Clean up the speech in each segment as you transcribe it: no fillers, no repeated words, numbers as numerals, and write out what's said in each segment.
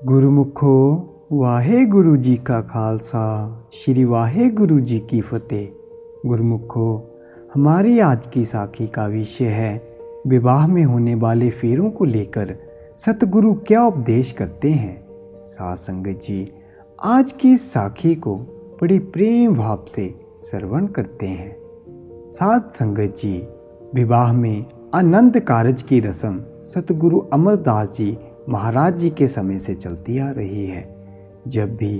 गुरुमुखो वाहेगुरु जी का खालसा श्री वाहेगुरु जी की फतेह। गुरुमुखो, हमारी आज की साखी का विषय है विवाह में होने वाले फेरों को लेकर सतगुरु क्या उपदेश करते हैं। साथ संगत जी, आज की साखी को बड़ी प्रेम भाव से श्रवण करते हैं। साथ संगत जी, विवाह में आनंद कारज की रस्म सतगुरु अमरदास जी महाराज जी के समय से चलती आ रही है। जब भी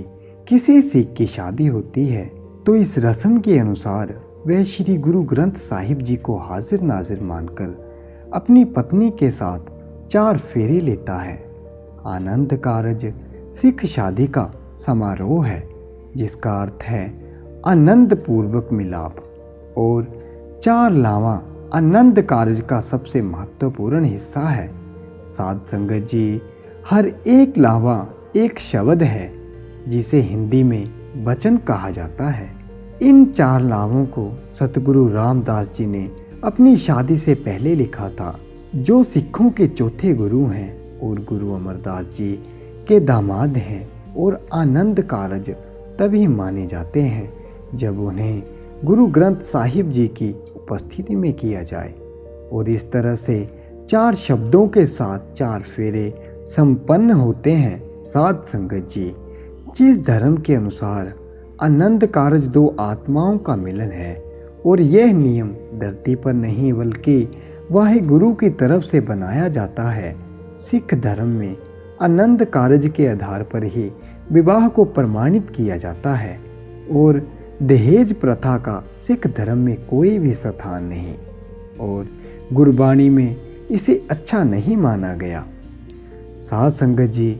किसी सिख की शादी होती है तो इस रस्म के अनुसार वह श्री गुरु ग्रंथ साहिब जी को हाजिर नाजिर मानकर अपनी पत्नी के साथ 4 फेरे लेता है। आनंद कारज सिख शादी का समारोह है जिसका अर्थ है आनंद पूर्वक मिलाप, और 4 लावा आनंद कारज का सबसे महत्वपूर्ण हिस्सा है। साध संगत जी, हर एक लावा एक शब्द है जिसे हिंदी में वचन कहा जाता है। इन 4 लावों को सतगुरु रामदास जी ने अपनी शादी से पहले लिखा था, जो सिखों के चौथे गुरु हैं और गुरु अमरदास जी के दामाद हैं, और आनंद कारज तभी माने जाते हैं जब उन्हें गुरु ग्रंथ साहिब जी की उपस्थिति में किया जाए। और इस तरह से 4 शब्दों के साथ 4 फेरे संपन्न होते हैं। साध संगत जी, जिस धर्म के अनुसार आनंद कारज 2 आत्माओं का मिलन है और यह नियम धरती पर नहीं बल्कि वाहिगुरु की तरफ से बनाया जाता है, सिख धर्म में आनंद कारज के आधार पर ही विवाह को प्रमाणित किया जाता है और दहेज प्रथा का सिख धर्म में कोई भी स्थान नहीं, और गुरबाणी में इसे अच्छा नहीं माना गया। साध संगत जी,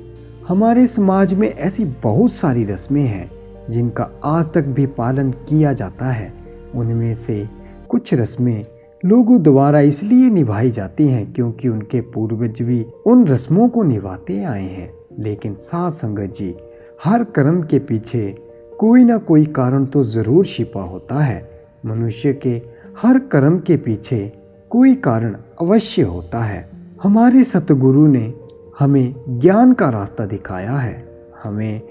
हमारे समाज में ऐसी बहुत सारी रस्में हैं जिनका आज तक भी पालन किया जाता है। उनमें से कुछ रस्में लोगों द्वारा इसलिए निभाई जाती हैं क्योंकि उनके पूर्वज भी उन रस्मों को निभाते आए हैं। लेकिन साध संगत जी, हर कर्म के पीछे कोई ना कोई कारण तो ज़रूर छिपा होता है। मनुष्य के हर कर्म के पीछे कोई कारण अवश्य होता है। हमारे सतगुरु ने हमें ज्ञान का रास्ता दिखाया है, हमें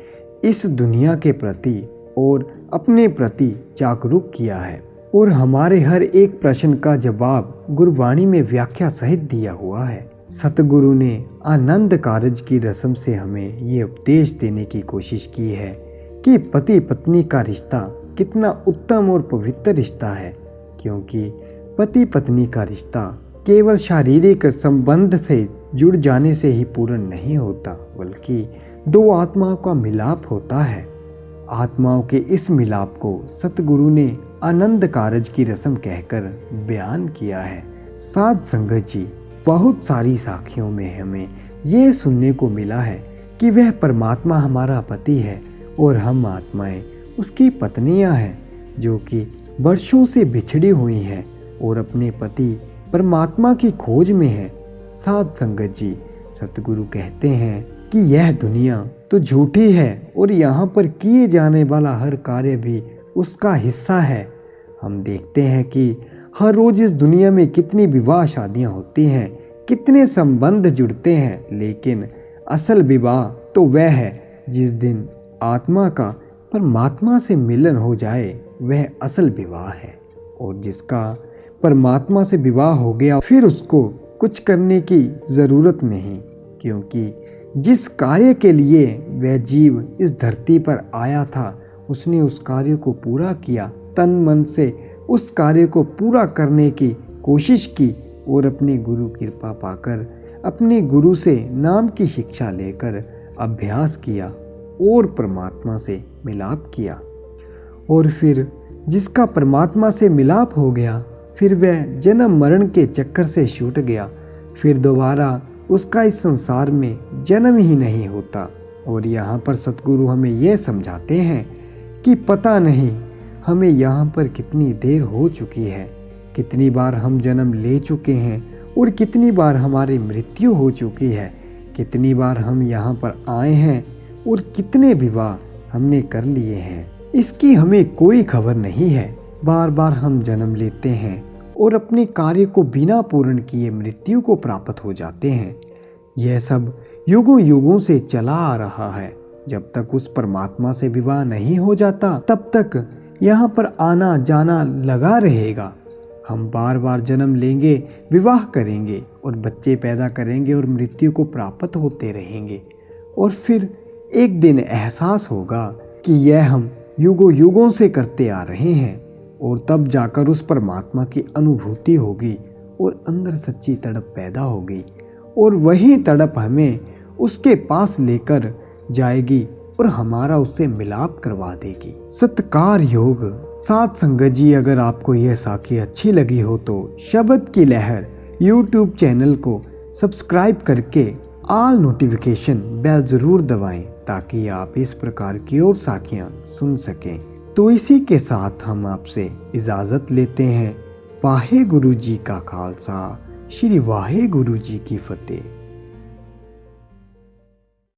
इस दुनिया के प्रति और अपने प्रति जागरूक किया है, और हमारे हर एक प्रश्न का जवाब गुरबाणी में व्याख्या सहित दिया हुआ है। सतगुरु ने आनंद कारज की रस्म से हमें ये उपदेश देने की कोशिश की है कि पति पत्नी का रिश्ता कितना उत्तम और पवित्र रिश्ता है, क्योंकि पति पत्नी का रिश्ता केवल शारीरिक संबंध से जुड़ जाने से ही पूर्ण नहीं होता, बल्कि 2 आत्माओं का मिलाप होता है। आत्माओं के इस मिलाप को सतगुरु ने आनंद कारज की रस्म कहकर बयान किया है। साध संगत जी, बहुत सारी साखियों में हमें ये सुनने को मिला है कि वह परमात्मा हमारा पति है और हम आत्माएं उसकी पत्नियां हैं, जो कि वर्षों से बिछड़ी हुई हैं और अपने पति परमात्मा की खोज में है। साध संगत जी, सतगुरु कहते हैं कि यह दुनिया तो झूठी है और यहाँ पर किए जाने वाला हर कार्य भी उसका हिस्सा है। हम देखते हैं कि हर रोज इस दुनिया में कितनी विवाह शादियाँ होती हैं, कितने संबंध जुड़ते हैं, लेकिन असल विवाह तो वह है जिस दिन आत्मा का परमात्मा से मिलन हो जाए, वह असल विवाह है। और जिसका परमात्मा से विवाह हो गया, फिर उसको कुछ करने की ज़रूरत नहीं, क्योंकि जिस कार्य के लिए वह जीव इस धरती पर आया था उसने उस कार्य को पूरा किया, तन मन से उस कार्य को पूरा करने की कोशिश की और अपने गुरु कृपा पाकर अपने गुरु से नाम की शिक्षा लेकर अभ्यास किया और परमात्मा से मिलाप किया। और फिर जिसका परमात्मा से मिलाप हो गया, फिर वह जन्म मरण के चक्कर से छूट गया, फिर दोबारा उसका इस संसार में जन्म ही नहीं होता। और यहाँ पर सतगुरु हमें यह समझाते हैं कि पता नहीं हमें यहाँ पर कितनी देर हो चुकी है, कितनी बार हम जन्म ले चुके हैं और कितनी बार हमारी मृत्यु हो चुकी है, कितनी बार हम यहाँ पर आए हैं और कितने विवाह हमने कर लिए हैं, इसकी हमें कोई खबर नहीं है। बार बार हम जन्म लेते हैं और अपने कार्य को बिना पूर्ण किए मृत्यु को प्राप्त हो जाते हैं। यह सब युगों युगों से चला आ रहा है। जब तक उस परमात्मा से विवाह नहीं हो जाता तब तक यहाँ पर आना जाना लगा रहेगा। हम बार बार जन्म लेंगे, विवाह करेंगे और बच्चे पैदा करेंगे और मृत्यु को प्राप्त होते रहेंगे। और फिर एक दिन एहसास होगा कि यह हम युगों युगों से करते आ रहे हैं, और तब जाकर उस परमात्मा की अनुभूति होगी और अंदर सच्ची तड़प पैदा होगी, और वही तड़प हमें उसके पास लेकर जाएगी और हमारा उससे मिलाप करवा देगी। सत्कार योग साथ संगत जी, अगर आपको यह साखी अच्छी लगी हो तो शब्द की लहर YouTube चैनल को सब्सक्राइब करके ऑल नोटिफिकेशन बेल ज़रूर दबाएं ताकि आप इस प्रकार की और साखियाँ सुन सकें। तो इसी के साथ हम आपसे इजाज़त लेते हैं। वाहे गुरु जी का खालसा, श्री वाहे गुरु जी की फतेह।